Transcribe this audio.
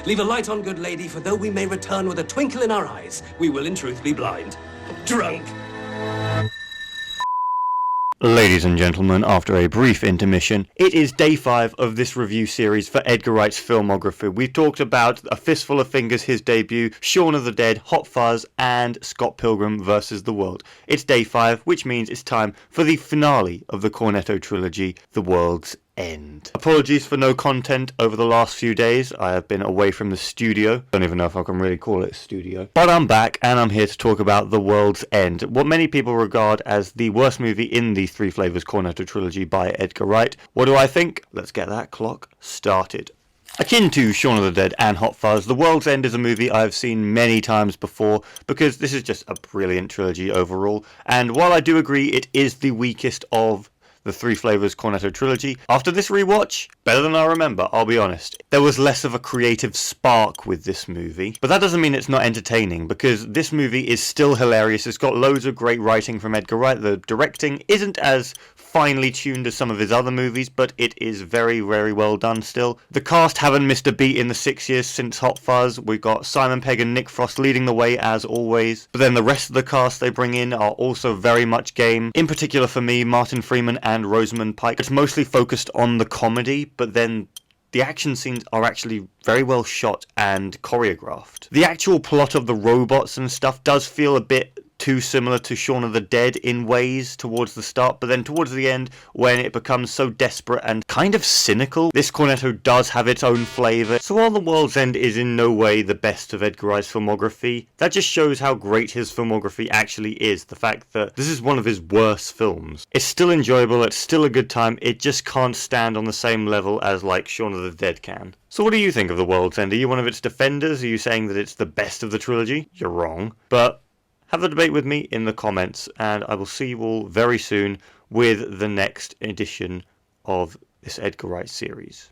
Leave a light on, good lady, for though we may return with a twinkle in our eyes, we will in truth be blind. Drunk. Ladies and gentlemen, after a brief intermission, it is day 5 of this review series for Edgar Wright's filmography. We've talked about A Fistful of Fingers, his debut, Shaun of the Dead, Hot Fuzz, and Scott Pilgrim vs. the World. It's day 5, which means it's time for the finale of the Cornetto trilogy, The World's End. Apologies for no content over the last few days. I have been away from the studio. Don't even know if I can really call it a studio. But I'm back and I'm here to talk about The World's End, what many people regard as the worst movie in the Three Flavors Cornetto trilogy by Edgar Wright. What do I think? Let's get that clock started. Akin to Shaun of the Dead and Hot Fuzz, The World's End is a movie I've seen many times before because this is just a brilliant trilogy overall. And while I do agree it is the weakest of the Three Flavors Cornetto trilogy, after this rewatch, better than I remember, I'll be honest. There was less of a creative spark with this movie, but that doesn't mean it's not entertaining, because this movie is still hilarious. It's got loads of great writing from Edgar Wright. The directing isn't as finely tuned as some of his other movies, but it is very, very well done still. The cast haven't missed a beat in the 6 years since Hot Fuzz. We've got Simon Pegg and Nick Frost leading the way as always, but then the rest of the cast they bring in are also very much game. In particular for me, Martin Freeman and Rosamund Pike. It's mostly focused on the comedy, but then the action scenes are actually very well shot and choreographed. The actual plot of the robots and stuff does feel a bit too similar to Shaun of the Dead in ways towards the start, but then towards the end, when it becomes so desperate and kind of cynical, this Cornetto does have its own flavour. So while The World's End is in no way the best of Edgar Wright's filmography, that just shows how great his filmography actually is. The fact that this is one of his worst films. It's still enjoyable, it's still a good time, it just can't stand on the same level as like Shaun of the Dead can. So what do you think of The World's End? Are you one of its defenders? Are you saying that it's the best of the trilogy? You're wrong. But have the debate with me in the comments, and I will see you all very soon with the next edition of this Edgar Wright series.